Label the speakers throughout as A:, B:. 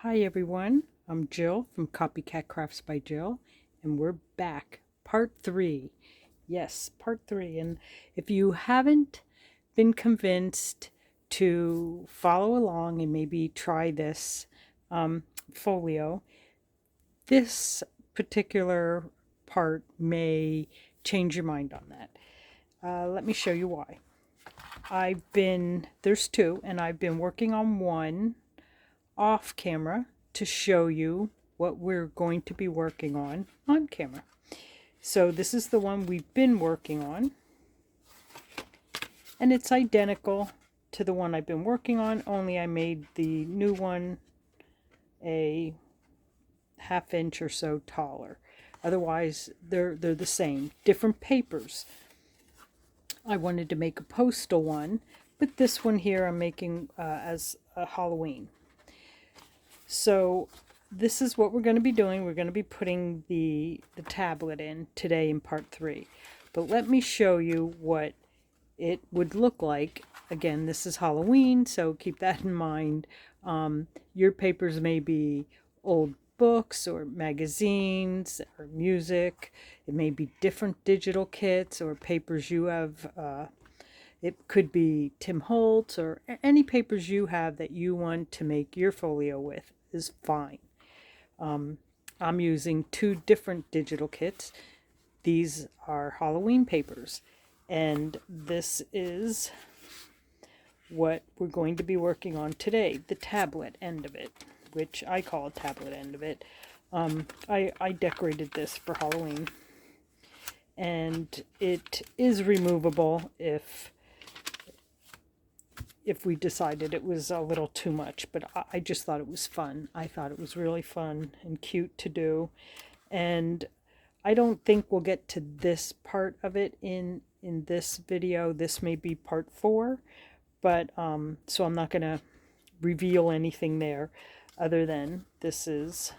A: Hi everyone, I'm Jill from Copycat Crafts by Jill, and we're back. Part 3. Yes, part 3. And if you haven't been convinced to follow along and maybe try this folio, this particular part may change your mind on that. Let me show you why. There's two, and I've been working on one off camera to show you what we're going to be working on camera. So this is the one we've been working on, and it's identical to the one I've been working on, only I made the new one a ½ inch or so taller. Otherwise they're the same, different papers. I wanted to make a postal one, but this one here I'm making as a Halloween. So this is what we're going to be doing. We're going to be putting the tablet in today in part 3. But let me show you what it would look like. Again, this is Halloween, so keep that in mind. Your papers may be old books or magazines or music. It may be different digital kits or papers you have. It could be Tim Holtz or any papers you have that you want to make your folio with is fine. I'm using 2 different digital kits. These are Halloween papers, and this is what we're going to be working on today, the tablet end of it, which I call a tablet end of it. I decorated this for Halloween, and it is removable if we decided it was a little too much, but I just thought it was fun. I thought it was really fun and cute to do, and I don't think we'll get to this part of it in this video. This may be part 4, but so I'm not going to reveal anything there other than this is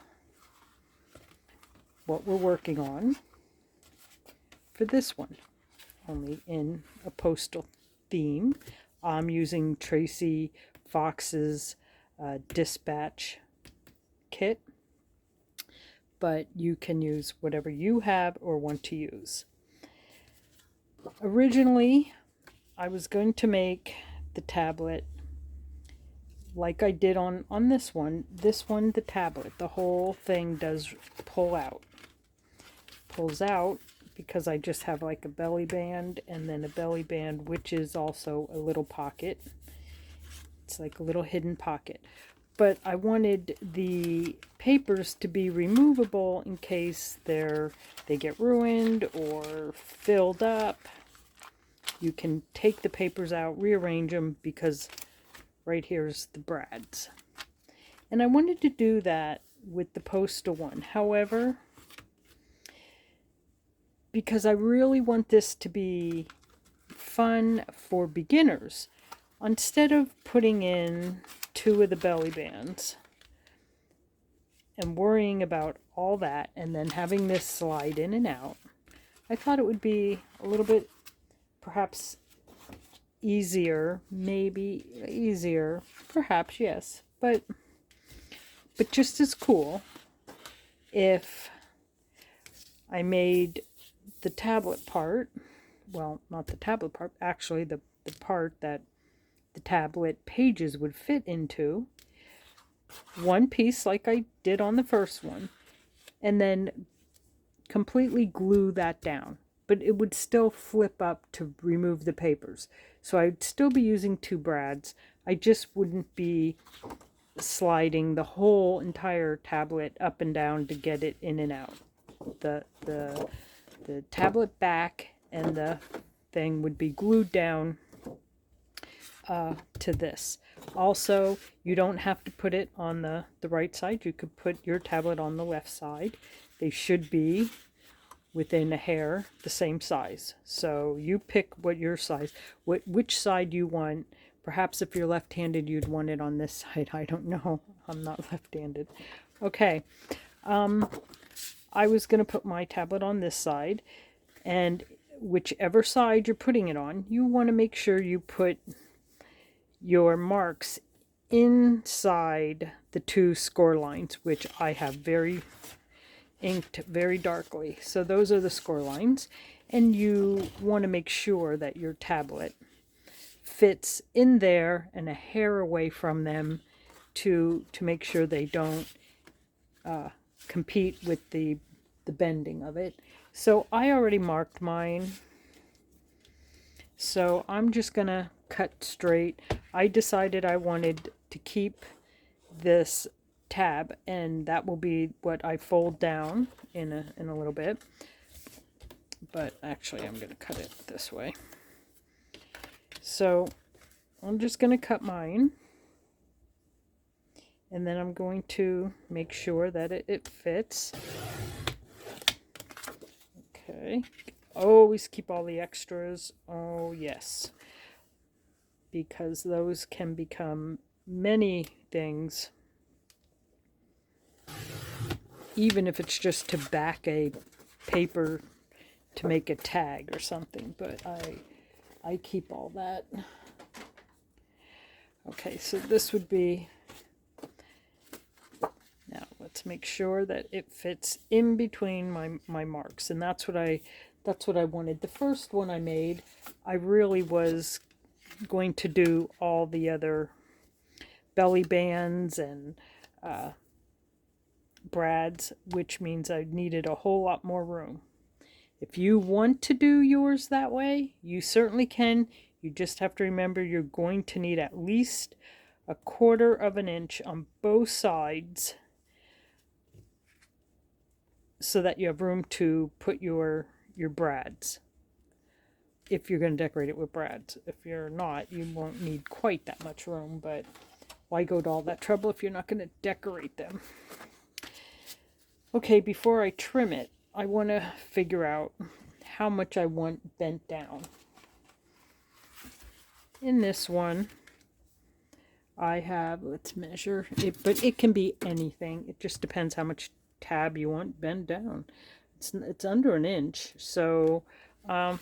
A: what we're working on for this one, only in a postal theme. I'm using Tracie Fox's dispatch kit, but you can use whatever you have or want to use. Originally, I was going to make the tablet like I did on this one. This one, the tablet, the whole thing does pulls out, because I just have like a belly band and then a belly band which is also a little pocket. It's like a little hidden pocket. But I wanted the papers to be removable in case they get ruined or filled up. You can take the papers out, rearrange them, because right here's the brads. And I wanted to do that with the postal one. However, because I really want this to be fun for beginners, instead of putting in 2 of the belly bands and worrying about all that and then having this slide in and out, I thought it would be a little bit perhaps easier, maybe easier, perhaps, yes, but just as cool if I made the tablet part, well, not the tablet part, actually the part that the tablet pages would fit into, one piece like I did on the first one, and then completely glue that down. But it would still flip up to remove the papers. So I'd still be using 2 brads. I just wouldn't be sliding the whole entire tablet up and down to get it in and out. The tablet back and the thing would be glued down to this. Also, you don't have to put it on the right side. You could put your tablet on the left side. They should be within a hair the same size. So you pick what your size, which side you want. Perhaps if you're left-handed, you'd want it on this side. I don't know. I'm not left-handed. Okay. I was going to put my tablet on this side, and whichever side you're putting it on, you want to make sure you put your marks inside the two score lines, which I have inked very darkly. So those are the score lines, and you want to make sure that your tablet fits in there and a hair away from them to make sure they don't compete with the bending of it. So I already marked mine. So I'm just gonna cut straight. I decided I wanted to keep this tab, and that will be what I fold down in a little bit. But actually I'm gonna cut it this way. So I'm just gonna cut mine, and then I'm going to make sure that it fits. Okay. Always keep all the extras. Oh yes, because those can become many things, even if it's just to back a paper to make a tag or something. But I keep all that. Okay, so this would be, now let's make sure that it fits in between my marks, and that's what I wanted. The first one I made, I really was going to do all the other belly bands and brads, which means I needed a whole lot more room. If you want to do yours that way, you certainly can. You just have to remember you're going to need at least 1/4 of an inch on both sides so that you have room to put your brads, if you're going to decorate it with brads. If you're not, you won't need quite that much room, but why go to all that trouble if you're not going to decorate them? Okay, before I trim it, I want to figure out how much I want bent down. In this one, I have, let's measure it, but it can be anything. It just depends how much tab you want bent down. It's under an inch, so and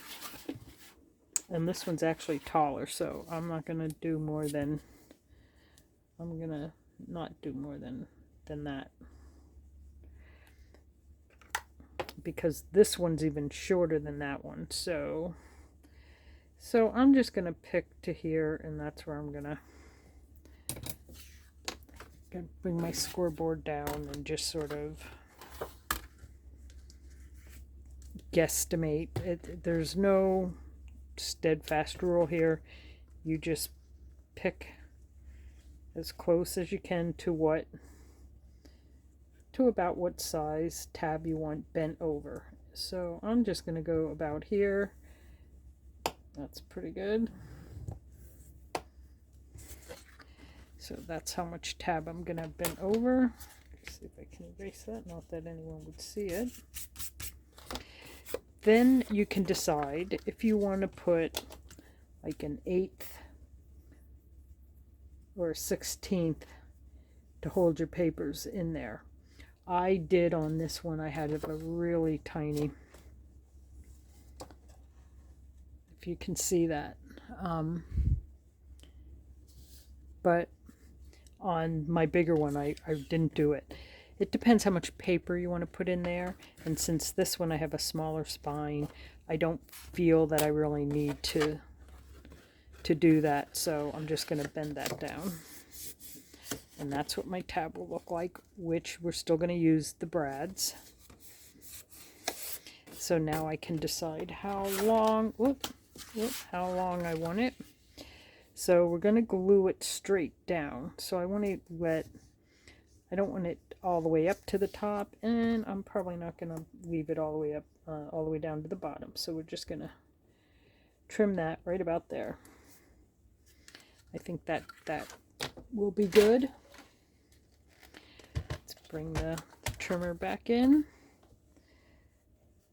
A: this one's actually taller, so I'm not gonna do more than, I'm gonna not do more than that, because this one's even shorter than that one. So I'm just gonna pick to here, and that's where I'm gonna bring my scoreboard down and just sort of guesstimate it. There's no steadfast rule here. You just pick as close as you can to about what size tab you want bent over. So I'm just going to go about here. That's pretty good. So that's how much tab I'm going to bend over. Let's see if I can erase that, not that anyone would see it. Then you can decide if you want to put like an 1/8 or a 1/16 to hold your papers in there. I did on this one, I had a really tiny, if you can see that. But on my bigger one, I didn't do it. It depends how much paper you want to put in there, and since this one I have a smaller spine, I don't feel that I really need to do that, so I'm just going to bend that down. And that's what my tab will look like, which we're still going to use the brads. So now I can decide how long, how long I want it. So we're going to glue it straight down. So I want to I don't want it all the way up to the top, and I'm probably not going to leave it all the way up, all the way down to the bottom. So we're just going to trim that right about there. I think that will be good. Let's bring the trimmer back in.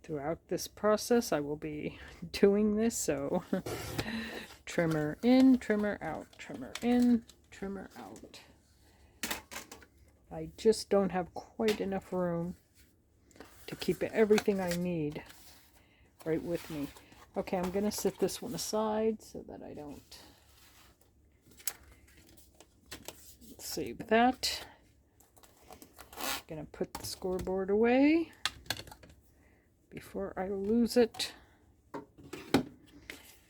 A: Throughout this process, I will be doing this, so trimmer in, trimmer out, trimmer in, trimmer out. I just don't have quite enough room to keep everything I need right with me. Okay, I'm going to set this one aside so that I don't save that. I'm gonna put the scoreboard away before I lose it.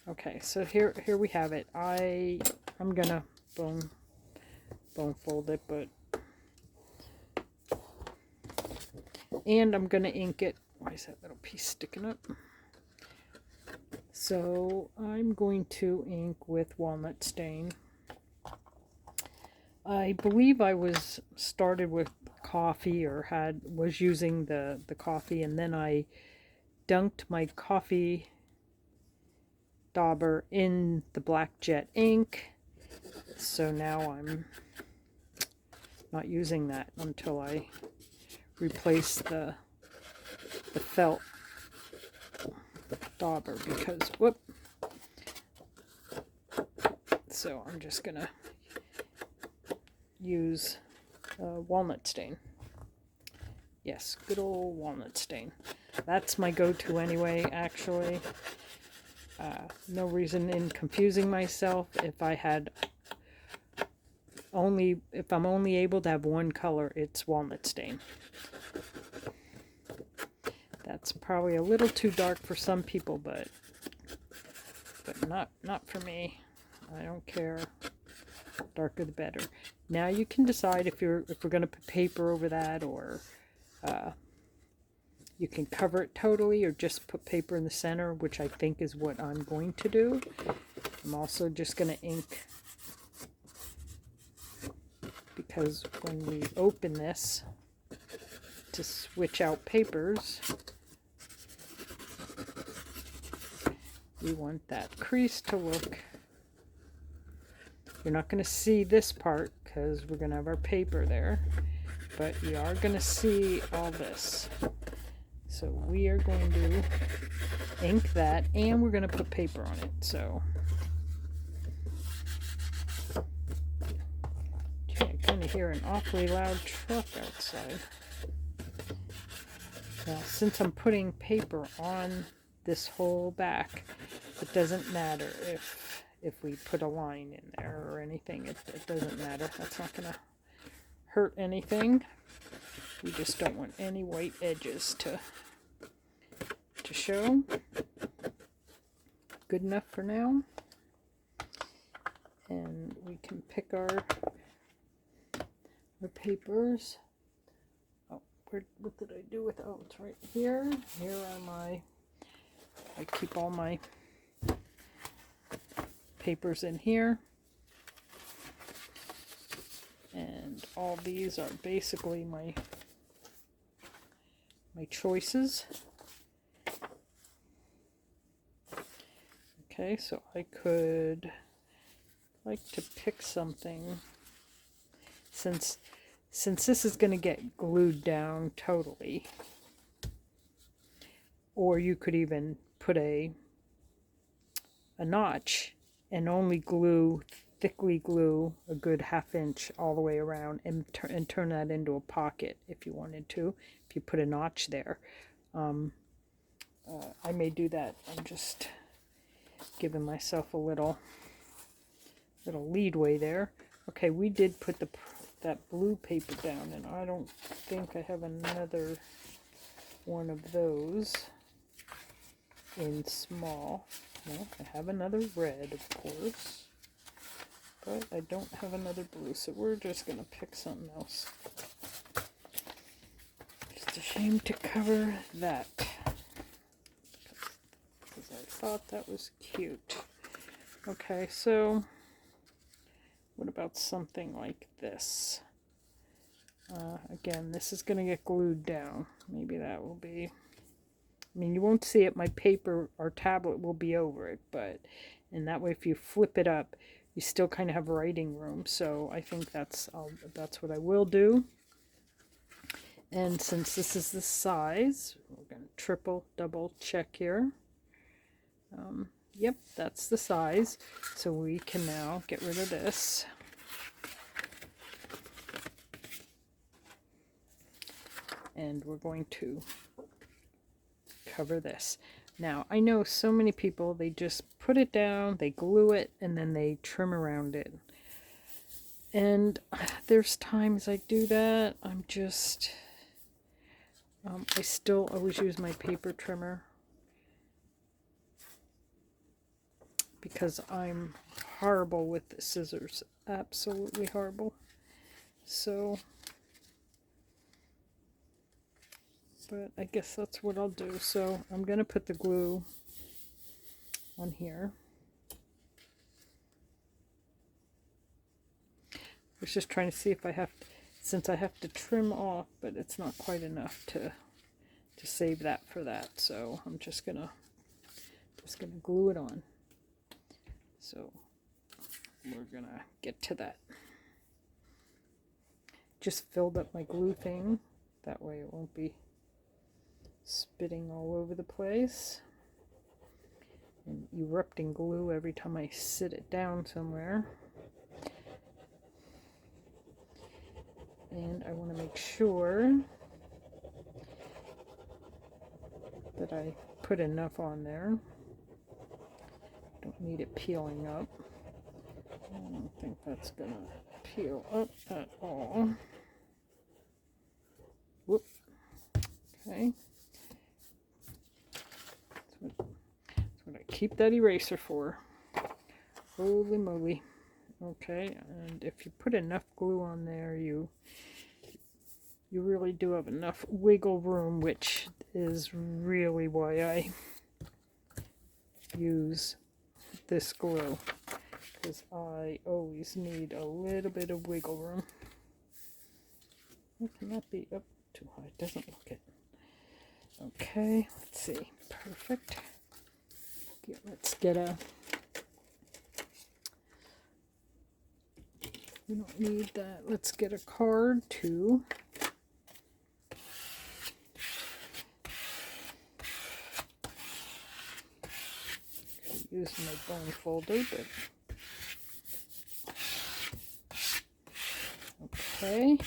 A: Okay, so here we have it. I'm gonna bone fold it, but and I'm gonna ink it. Why is that little piece sticking up? So I'm going to ink with walnut stain. I believe I was started with coffee, or was using the coffee, and then I dunked my coffee dauber in the black jet ink. So now I'm not using that until I replace the felt dauber, because whoop. So I'm just gonna use walnut stain. Yes, good old walnut stain. That's my go-to anyway, actually. No reason in confusing myself. If I'm only able to have one color, it's walnut stain. That's probably a little too dark for some people, but not for me. I don't care. Darker the better. Now you can decide if we're going to put paper over that, or you can cover it totally, or just put paper in the center, which I think is what I'm going to do. I'm also just going to ink, because when we open this to switch out papers, we want that crease to look. You're not going to see this part because we're going to have our paper there, but you are going to see all this. So we are going to ink that, and we're going to put paper on it. So I kind of hear an awfully loud truck outside. Now, since I'm putting paper on this whole back, it doesn't matter if we put a line in there or anything. It doesn't matter. That's not going to hurt anything. We just don't want any white edges to show. Good enough for now. And we can pick our papers. Oh, what did I do with it? Oh, it's right here. Here are I keep all my papers in here. And all these are basically my choices. Okay, so I could like to pick something, since this is going to get glued down totally. Or you could even put a notch and only thickly glue a good 1/2 inch all the way around, and turn that into a pocket if you wanted to, if you put a notch there. I may do that. I'm just giving myself a little leadway there. Okay, we did put that blue paper down, and I don't think I have another one of those in small. No, I have another red, of course, but I don't have another blue, so we're just going to pick something else. Just a shame to cover that, because I thought that was cute. Okay, so what about something like this? Again, this is going to get glued down. Maybe that will be... I mean, you won't see it. My paper or tablet will be over it, but and that way, if you flip it up, you still kind of have writing room. So I think that's what I will do. And since this is the size, we're going to triple, double check here. Yep, that's the size. So we can now get rid of this. And we're going to cover this. Now, I know so many people, they just put it down, they glue it, and then they trim around it. And there's times I do that. I'm just, I still always use my paper trimmer because I'm horrible with the scissors. Absolutely horrible. So, but I guess that's what I'll do. So I'm going to put the glue on here. I was just trying to see if I have, since I have to trim off, but it's not quite enough to save that for that. So I'm just gonna glue it on. So we're gonna get to that. Just filled up my glue thing. That way it won't be spitting all over the place and erupting glue every time I sit it down somewhere. And I want to make sure that I put enough on there. Don't need it peeling up. I don't think that's gonna peel up at all. Whoop. Okay. That's what I keep that eraser for. Holy moly. Okay, and if you put enough glue on there, you really do have enough wiggle room, which is really why I use this glue, because I always need a little bit of wiggle room. It cannot be up too high, it doesn't look it. Okay, let's see, perfect. Let's get a, we don't need that, let's get a card too. Use my bone folder, but okay.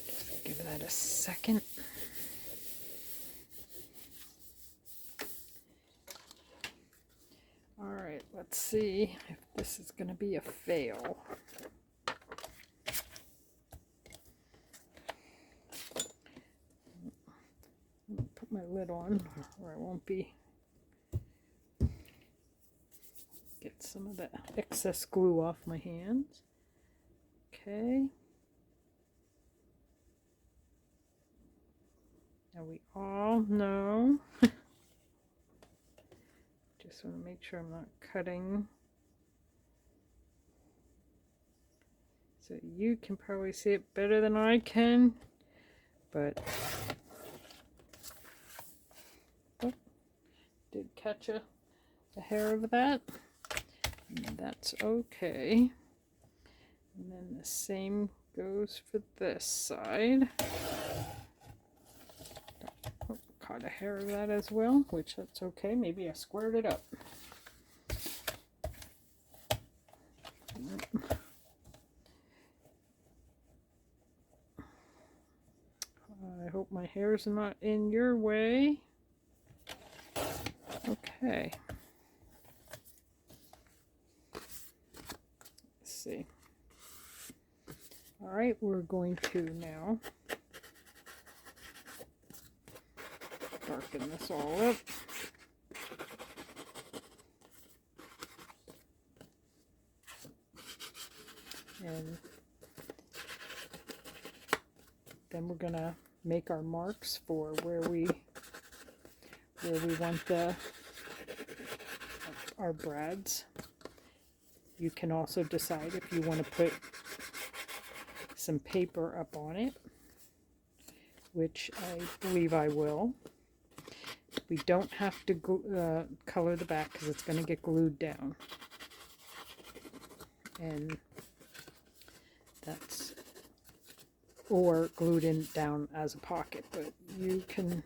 A: Just give that a second. All right, let's see if this is going to be a fail. Put my lid on, or I won't be. Get some of that excess glue off my hands. Okay. Now we all know. Just want to make sure I'm not cutting. So you can probably see it better than I can, but oh, did catch a hair of that. And that's okay. And then the same goes for this side. Oh, caught a hair of that as well, which that's okay. Maybe I squared it up. I hope my hair's not in your way. Okay. See. All right, we're going to now darken this all up. And then we're going to make our marks for where we want our brads. You can also decide if you want to put some paper up on it, which I believe I will. We don't have to color the back because it's going to get glued down. And that's, or glued in down as a pocket, but you can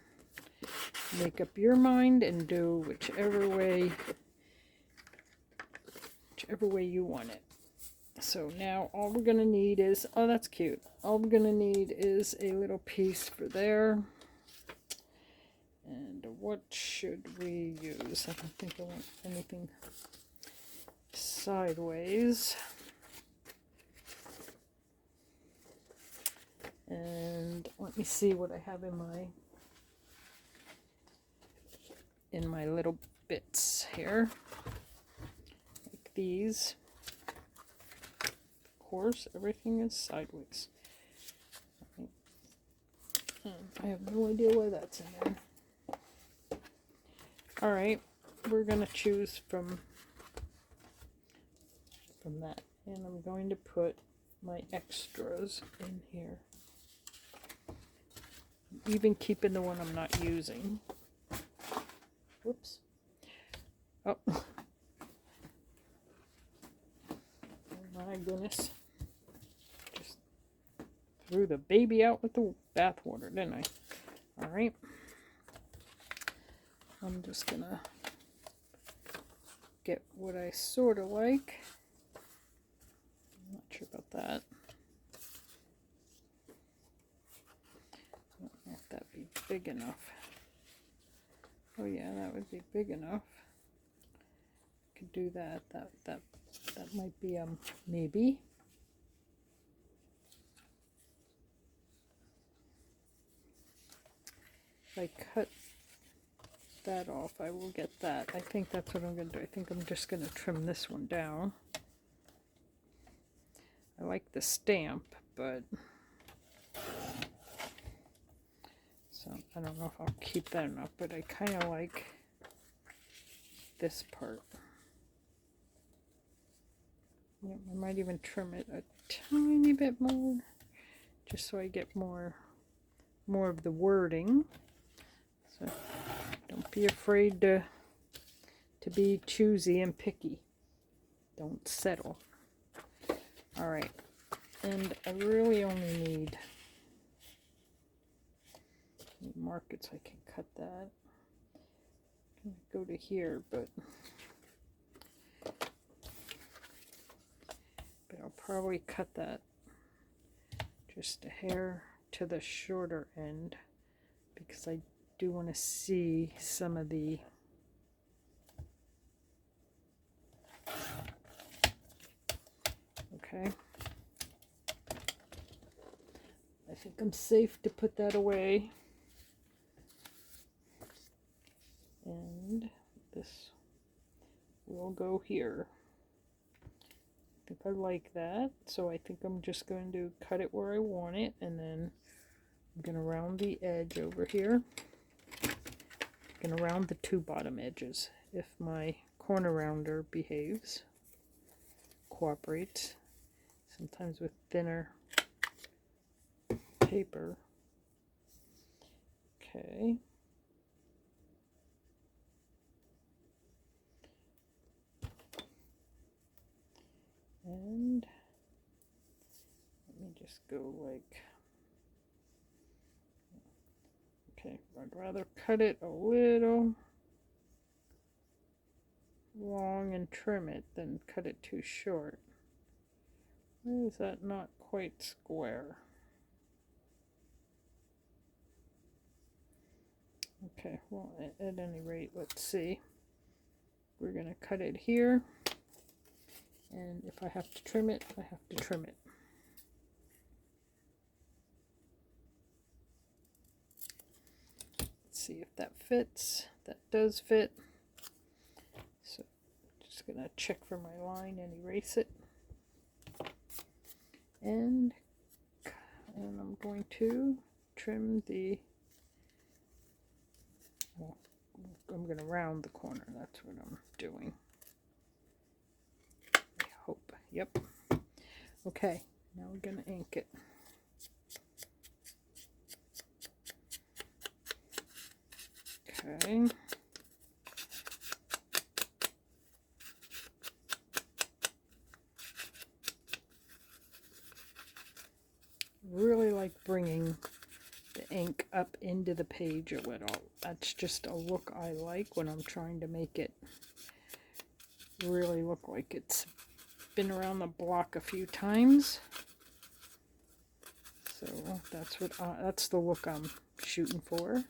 A: make up your mind and do whichever way you want it. So now all we're going to need is, oh, that's cute. All we're going to need is a little piece for there. And what should we use? I don't think I want anything sideways. And let me see what I have in my little bits here. Like these. Of course, everything is sideways. I have no idea why that's in there. Alright, we're going to choose from that. And I'm going to put my extras in here. Even keeping the one I'm not using. Whoops. Oh. Oh my goodness. Just threw the baby out with the bathwater, didn't I? Alright. I'm just gonna get what I sort of like. I'm not sure about that. I don't know if that'd be big enough. Oh yeah, that would be big enough. Could do that. That might be maybe. If I cut that off, I will get that. I think that's what I'm going to do. I think I'm just going to trim this one down. I like the stamp, but so I don't know if I'll keep that enough, but I kind of like this part. Yep, I might even trim it a tiny bit more, just so I get more of the wording. So don't be afraid to be choosy and picky. Don't settle. All right, and I really only need markets. I can cut that. I'm gonna go to here, but I'll probably cut that just a hair to the shorter end because I do want to see some of the okay. I think I'm safe to put that away. And this will go here. I think I like that, so I think I'm just going to cut it where I want it, and then I'm going to round the edge over here. I'm going to round the two bottom edges if my corner rounder behaves, cooperates. Sometimes with thinner paper. Okay. And let me just go like, okay, I'd rather cut it a little long and trim it than cut it too short. Why is that not quite square? Okay, well, at any rate, let's see. We're going to cut it here. And if I have to trim it, I have to trim it. Let's see if that fits. That does fit. So just going to check for my line and erase it. And I'm going to trim the, well, I'm going to round the corner. That's what I'm doing. I hope. Yep. Okay, now we're going to ink it. Okay. Really like bringing the ink up into the page a little. That's just a look I like when I'm trying to make it really look like it's been around the block a few times. So that's the look I'm shooting for.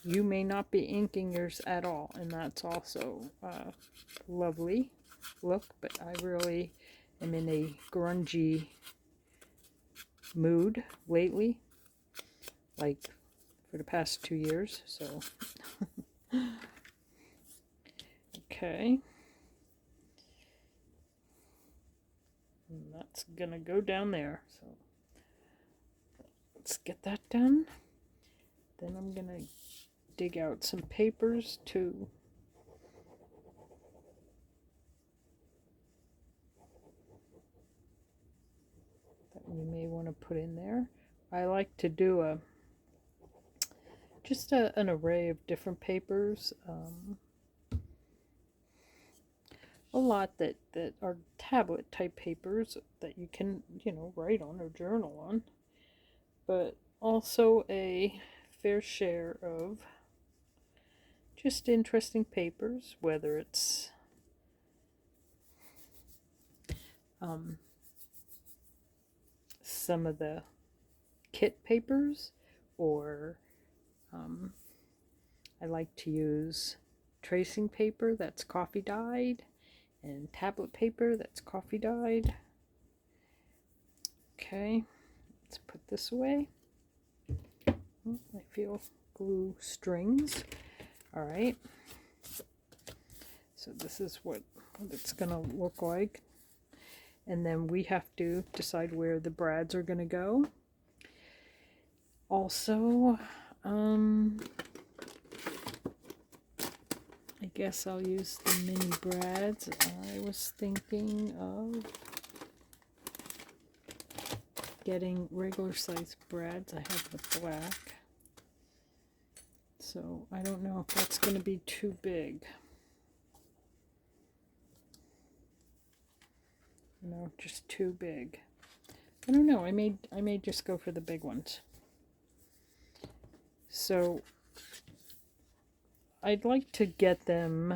A: You may not be inking yours at all, and that's also lovely. look, but I really am in a grungy mood lately, like for the past 2 years, so. Okay. And that's gonna go down there, so let's get that done. Then I'm gonna dig out some papers too. That you may want to put in there. I like to do just an array of different papers. A lot that are tablet type papers that you can, write on or journal on, but also a fair share of just interesting papers, whether it's some of the kit papers, or I like to use tracing paper that's coffee dyed, and tablet paper that's coffee dyed. Okay, let's put this away. Oh, I feel glue strings. All right, so this is what it's gonna look like, and then we have to decide where the brads are gonna go. Also, I guess I'll use the mini brads. I was thinking of getting regular size brads. I have the black, so I don't know if that's going to be too big. Just too big. I don't know. I may just go for the big ones. So I'd like to get them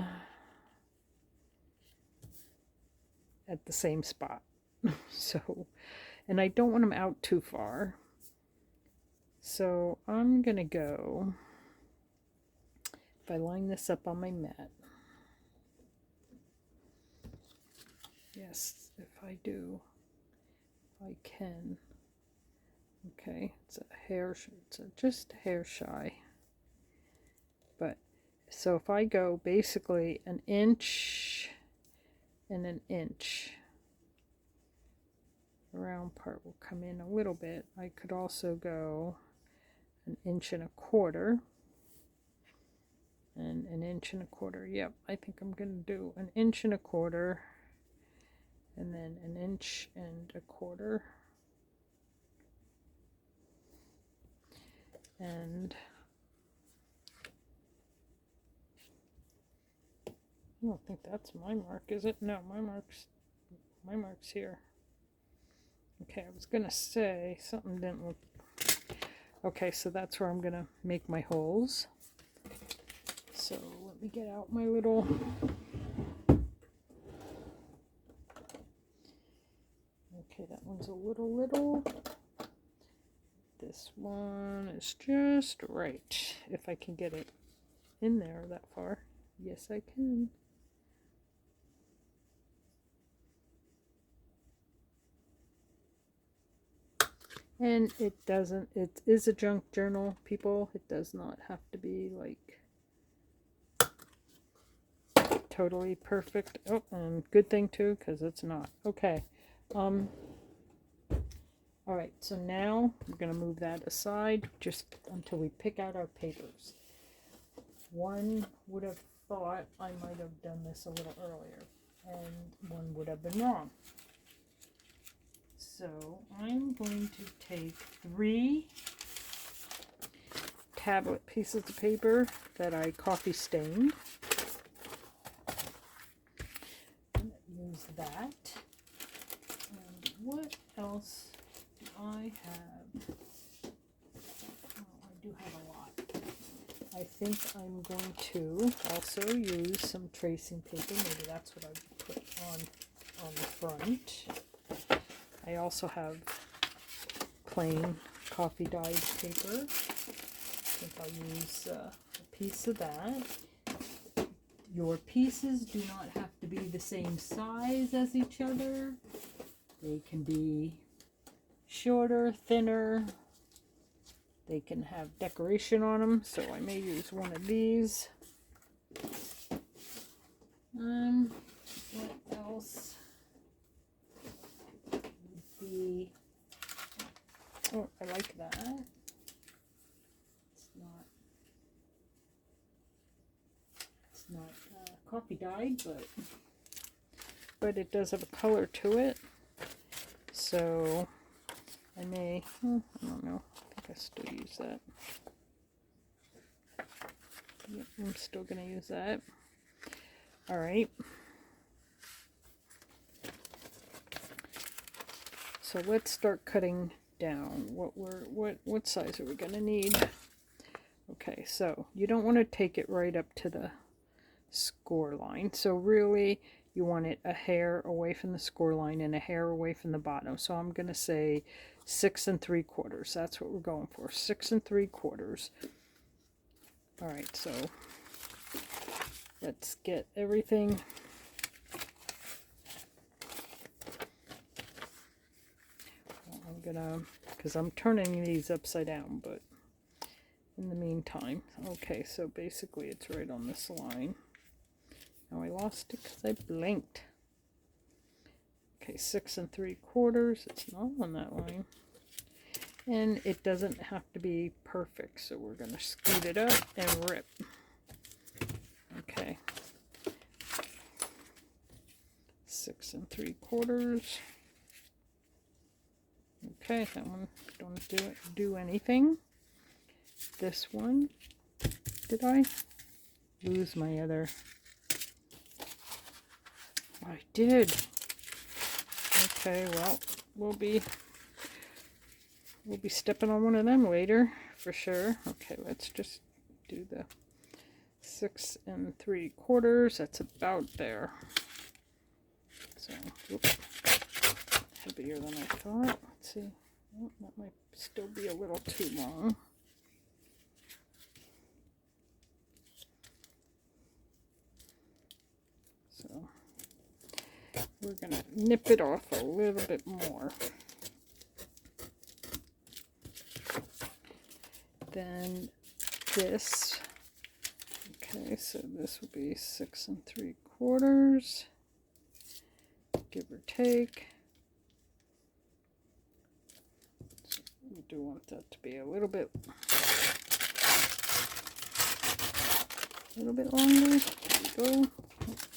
A: at the same spot. So, and I don't want them out too far. So I'm gonna go, if I line this up on my mat, yes, if I do, if I can. Okay, it's just a hair shy. But so if I go basically an inch and an inch, the round part will come in a little bit. I could also go an inch and a quarter and an inch and a quarter. Yep, I think I'm going to do an inch and a quarter and then an inch and a quarter. And I don't think that's my mark, is it? No, my mark's here. Okay, I was gonna say something didn't look. Okay, so that's where I'm gonna make my holes. So let me get out my little. Okay, that one's a little. This one is just right. If I can get it in there that far. Yes, I can. And it is a junk journal, people. It does not have to be like totally perfect. Oh, and good thing too, because it's not. Okay. All right, so now we're going to move that aside just until we pick out our papers. One would have thought I might have done this a little earlier, and one would have been wrong. So I'm going to take 3 tablet pieces of paper that I coffee stained. Use that. And what else do I have? Oh, I do have a lot. I think I'm going to also use some tracing paper. Maybe that's what I put on the front. I also have plain coffee dyed paper. I think I'll use a piece of that. Your pieces do not have to be the same size as each other. They can be shorter, thinner. They can have decoration on them, so I may use one of these. What else would be... Oh, I like that. It's not coffee dyed, but it does have a color to it. So I may, I don't know, I think I still use that. Yep, I'm still going to use that. All right. So let's start cutting down. What size are we going to need? Okay, so you don't want to take it right up to the score line. So really you want it a hair away from the score line and a hair away from the bottom. So I'm going to say 6 3/4. That's what we're going for. 6 3/4. All right, so let's get everything. I'm gonna, because I'm turning these upside down, but in the meantime, okay, so basically it's right on this line. Now I lost it because I blinked. Okay, 6 3/4. It's not on that line. And it doesn't have to be perfect, so we're going to scoot it up and rip. Okay. 6 3/4. Okay, that one don't do anything. This one, did I lose my other? I did. Okay, well, we'll be stepping on one of them later for sure. Okay, let's just do the 6 3/4. That's about there. So, whoops, heavier than I thought. Let's see. Oh, that might still be a little too long. So we're gonna nip it off a little bit more. Then this, okay, so this will be 6 3/4, give or take. So we do want that to be a little bit longer. There we go.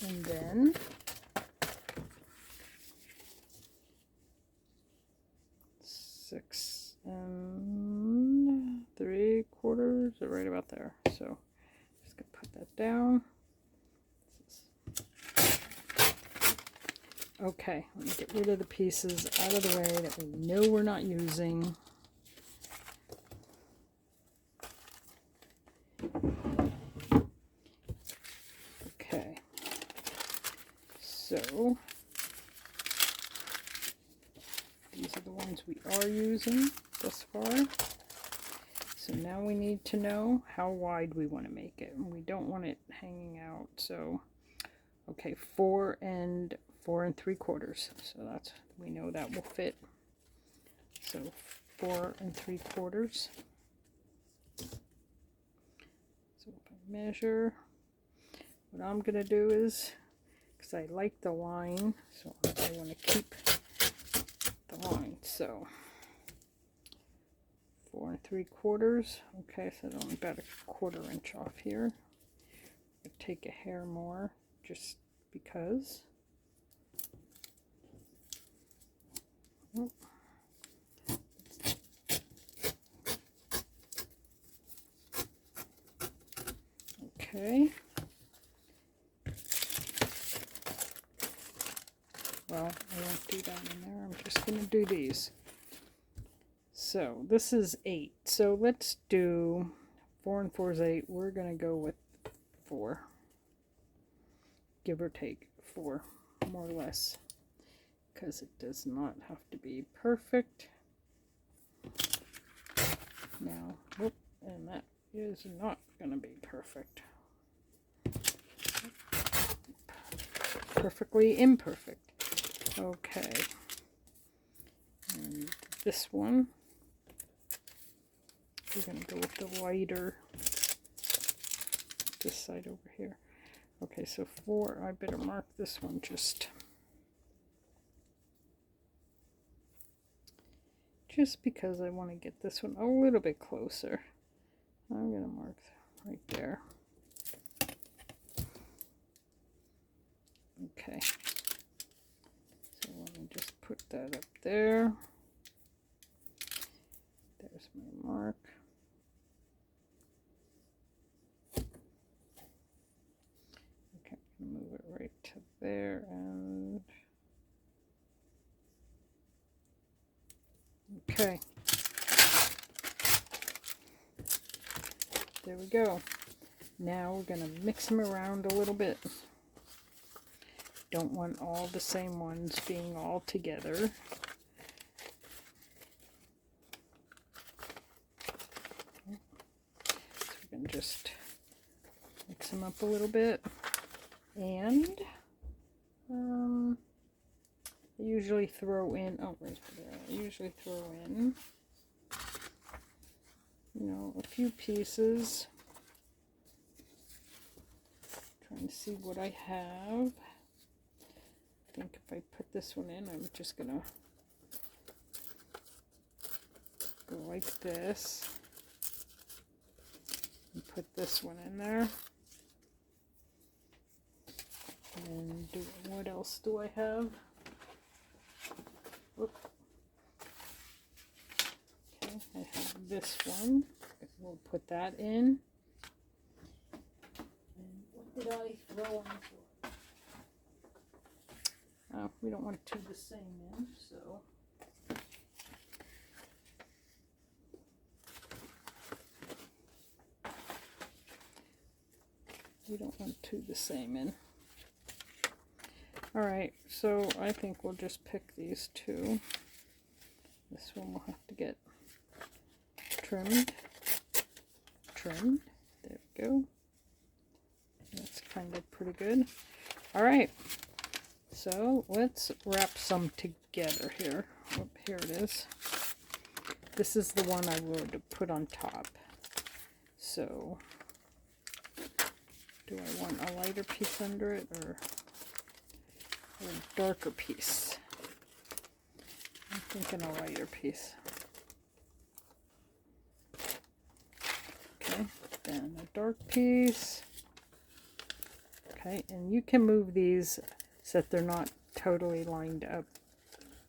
A: And then six and 3/4, right about there. So just gonna put that down. Okay, let me get rid of the pieces out of the way that we know we're not using. Okay, so these are the ones we are using thus far. So now we need to know how wide we want to make it. And we don't want it hanging out. So, okay, 4 3/4. So that's, we know that will fit. So 4 3/4. So if I measure, what I'm going to do is, because I like the line, so I want to keep the line. So 4 3/4. Okay, so I'm about a 1/4 inch off here. I'll take a hair more just because. Oh. Okay. Well, I won't do that in there. I'm just going to do these. So this is 8. So let's do 4 and 4 is 8. We're going to go with 4. Give or take 4, more or less. Because it does not have to be perfect. Now, whoop, and that is not going to be perfect. perfectly imperfect. Okay. And this one, we're going to go with the lighter, this side over here. Okay, so 4, I better mark this one just because I want to get this one a little bit closer. I'm going to mark right there. Okay, so let me just put that up there. There's my mark. Okay, I'm going to move it right to there, and okay, there we go. Now we're going to mix them around a little bit. Don't want all the same ones being all together. So we can just mix them up a little bit. And I usually throw in, I usually throw in, you know, a few pieces. Trying to see what I have. I think if I put this one in, I'm just gonna go like this and put this one in there. And what else do I have? Whoop. Okay, I have this one. We'll put that in. And what did I throw on for? We don't want two the same in, so we don't want two the same in. Alright, so I think we'll just pick these two. This one will have to get trimmed. There we go. That's kind of pretty good. Alright. So let's wrap some together here. Oh, here it is. This is the one I would put on top. So, do I want a lighter piece under it or a darker piece? I'm thinking a lighter piece. Okay, then a dark piece. Okay, and you can move these so that they're not totally lined up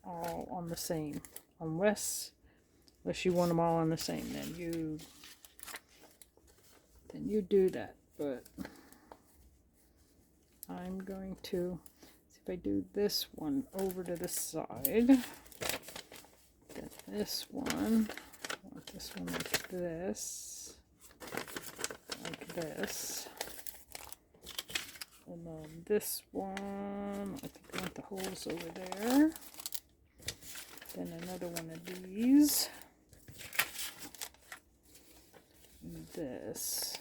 A: all on the same, unless you want them all on the same, then you do that. But I'm going to see if I do this one over to the side, then this one, I want this one like this, and then this one, I think I want the holes over there. Then another one of these. This,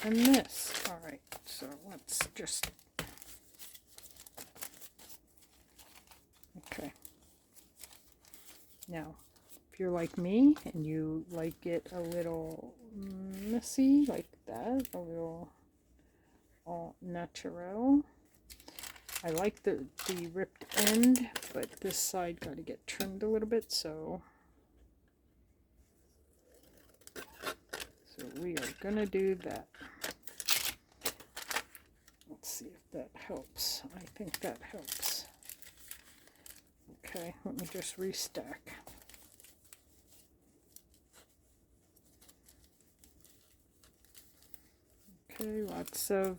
A: and this. Alright, so let's just... Okay. Now, if you're like me and you like it a little messy like that, a little all natural. I like the ripped end, but this side got to get trimmed a little bit, so we are gonna do that. Let's see if that helps. I think that helps. Okay, let me just restack. Okay, lots of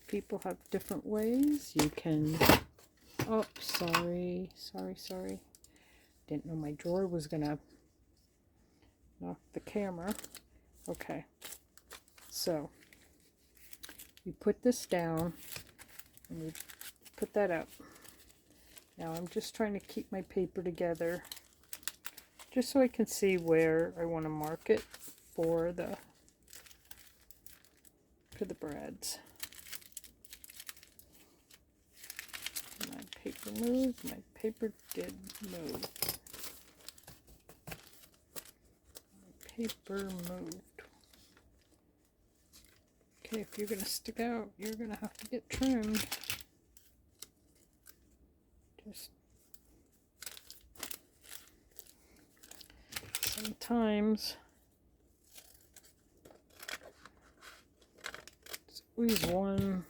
A: people have different ways. You can, oh, sorry. Didn't know my drawer was gonna knock the camera. Okay, so you put this down and you put that up. Now I'm just trying to keep my paper together just so I can see where I want to mark it for the to the brads. My paper moved. My paper did move. My paper moved. Okay, if you're going to stick out, you're going to have to get trimmed. Just sometimes squeeze one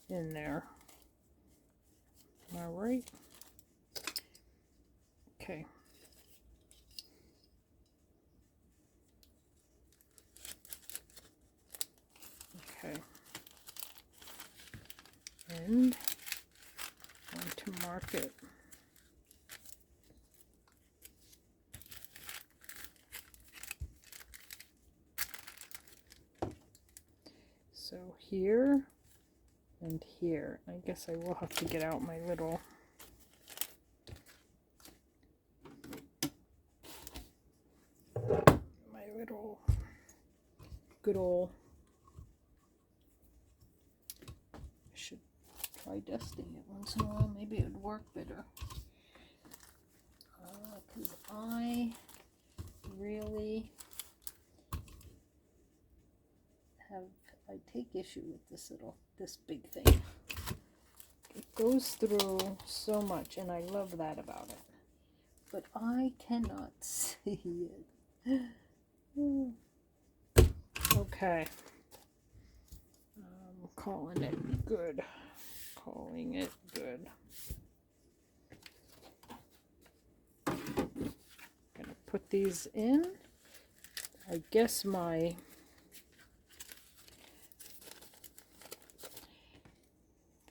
A: in there. Am I right? Okay. Okay. And I'm going to mark it. So here and here. I guess I will have to get out my little good old, I should try dusting it once in a while. Maybe it would work better. Because I really I take issue with this big thing. It goes through so much, and I love that about it. But I cannot see it. Okay. I'm calling it good. Calling it good. Gonna put these in. I guess my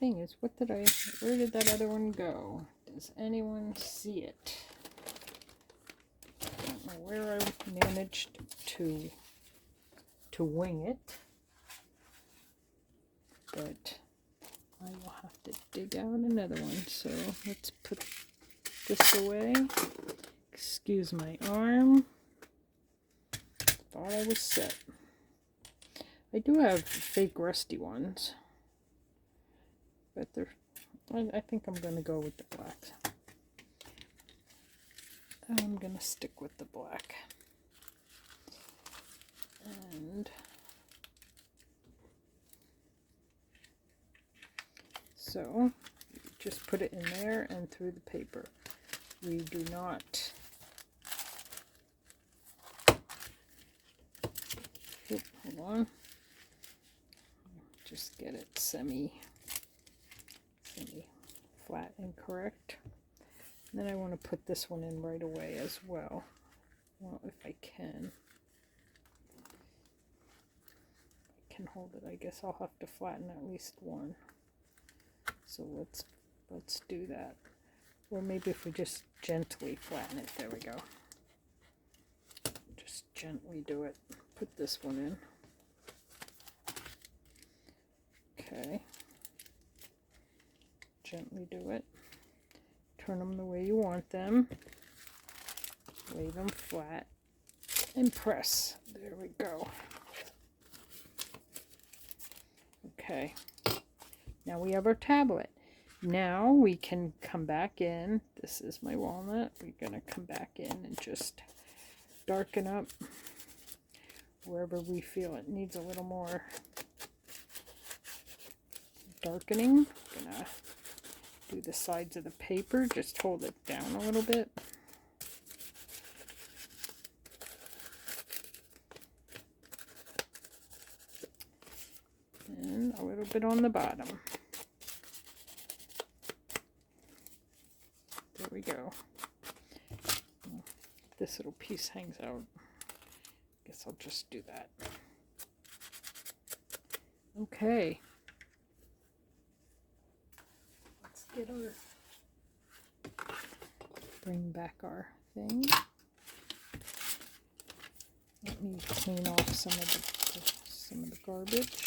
A: thing is, where did that other one go? Does anyone see it? I don't know where I managed to wing it, but I will have to dig out another one. So let's put this away. Excuse my arm. Thought I was set. I do have fake rusty ones, but I think I'm going to go with the black. I'm going to stick with the black. And so just put it in there and through the paper. We do not hold on. Just get it semi flat and correct. And then I want to put this one in right away as well. Well, if I can. Hold it. I guess I'll have to flatten at least one. So let's do that. Or maybe if we just gently flatten it. There we go. Just gently do it. Put this one in. Okay. Gently do it. Turn them the way you want them. Lay them flat and press. There we go. Okay, now we have our tablet. Now we can come back in. This is my walnut. We're going to come back in and just darken up wherever we feel it needs a little more darkening. I'm going to do the sides of the paper. Just hold it down a little bit. And a little bit on the bottom. There we go. This little piece hangs out. Guess I'll just do that. Okay. Let's get bring back our thing. Let me clean off some of the garbage.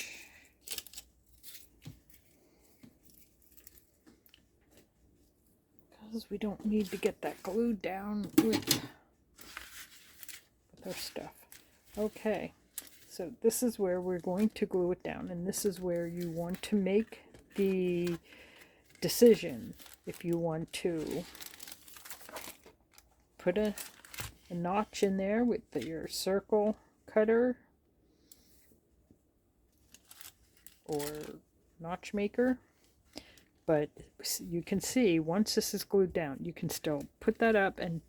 A: Because we don't need to get that glued down with our stuff. Okay, so this is where we're going to glue it down, and this is where you want to make the decision if you want to put a notch in there with your circle cutter or notch maker. But you can see once this is glued down, you can still put that up and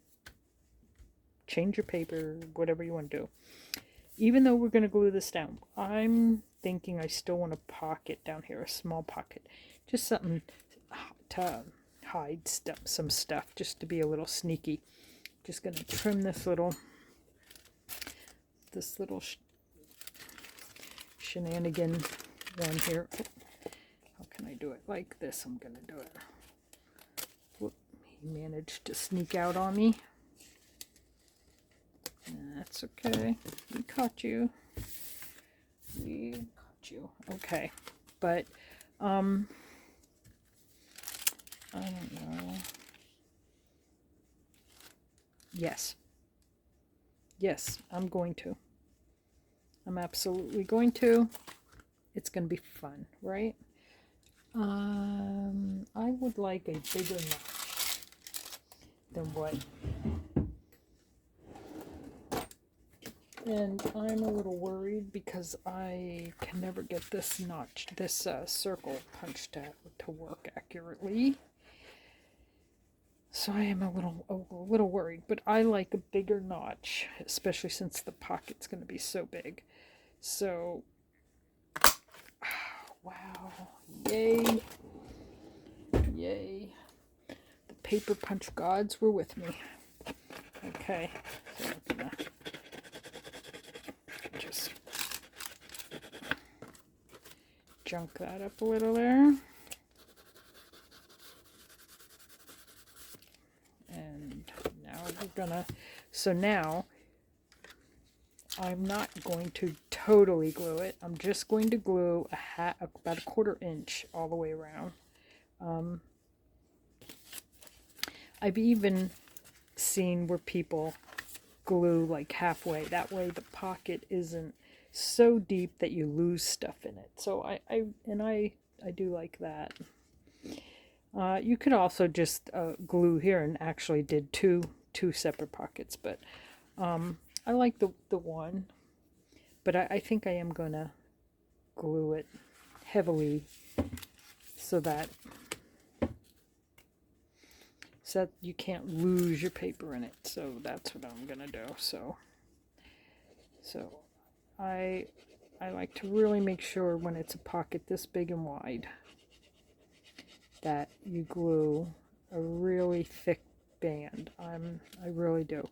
A: change your paper, whatever you want to do. Even though we're going to glue this down, I'm thinking I still want a pocket down here, a small pocket. Just something to hide some stuff, just to be a little sneaky. Just going to trim this little shenanigan one here. How can I do it like this? I'm going to do it. Whoop, he managed to sneak out on me. That's okay. We caught you. We caught you. Okay. But, I don't know. Yes. Yes, I'm going to. I'm absolutely going to. It's going to be fun, right? I would like a bigger notch than what. And I'm a little worried because I can never get this notch, this circle punched out to work accurately. So I am a little worried, but I like a bigger notch, especially since the pocket's going to be so big. So, wow, yay, yay. The paper punch gods were with me. Okay, so I'm gonna just junk that up a little there. And now we're gonna, so now I'm not going to totally glue it. I'm just going to glue about a 1/4 inch all the way around. I've even seen where people glue like halfway. That way the pocket isn't so deep that you lose stuff in it. So I do like that. You could also just glue here, and actually did two separate pockets, but I like the one, but I think I am gonna glue it heavily so that you can't lose your paper in it. So that's what I'm gonna do. So I like to really make sure when it's a pocket this big and wide that you glue a really thick band. I really do.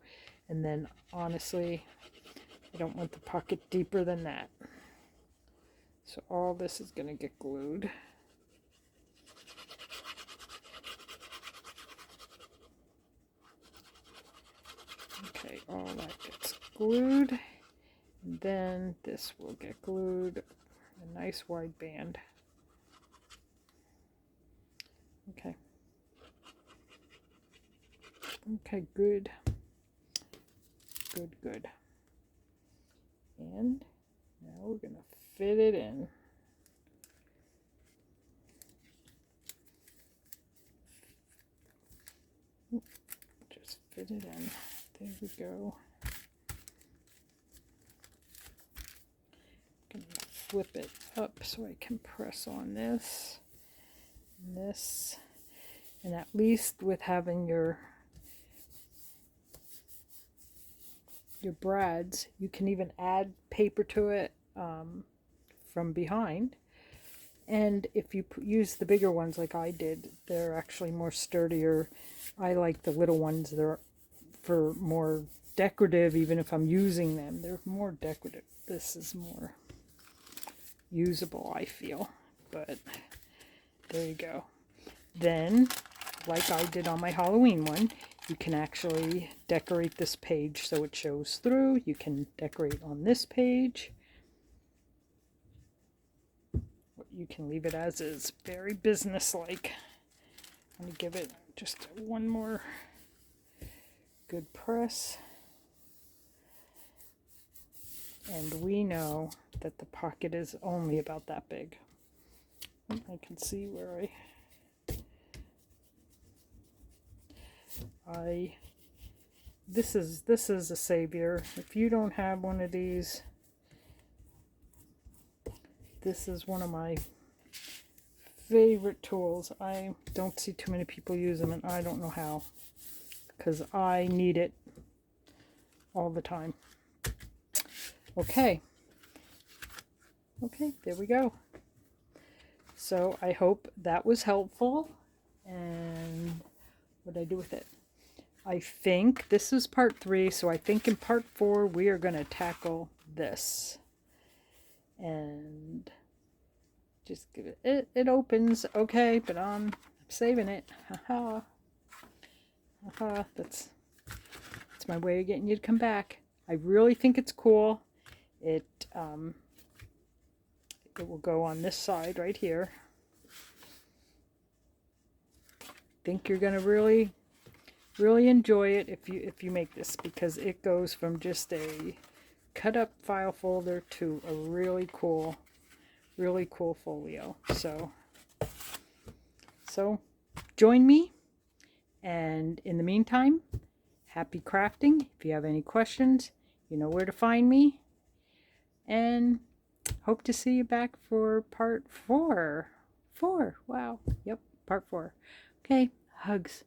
A: And then honestly, I don't want the pocket deeper than that. So all this is going to get glued. Okay, all that gets glued. And then this will get glued. A nice wide band. Okay. Okay, good. Good. And now we're going to fit it in. Just fit it in. There we go. I'm going to flip it up so I can press on this and this. And at least with having your brads, you can even add paper to it from behind. And if you use the bigger ones like I did, they're actually more sturdier. I like the little ones. They're for more decorative. Even if I'm using them, they're more decorative. This is more usable, I feel. But there you go. Then, like I did on my Halloween one, you can actually decorate this page so it shows through. You can decorate on this page. You can leave it as is. Very businesslike. I'm going to give it just one more good press. And we know that the pocket is only about that big. I can see where this is a savior. If you don't have one of these, this is one of my favorite tools. I don't see too many people use them, and I don't know how, because I need it all the time. Okay, there we go. So I hope that was helpful. And what did I do with it? I think this is part 3, so I think in part 4 we are going to tackle this. And just give it, it opens, okay, but I'm saving it. Haha. Haha, that's my way of getting you to come back. I really think it's cool. It will go on this side right here. Think you're gonna really enjoy it if you make this, because it goes from just a cut up file folder to a really cool folio. So join me, and in the meantime, happy crafting. If you have any questions, you know where to find me, and hope to see you back for part 4. Wow, yep, part 4. Okay, hugs.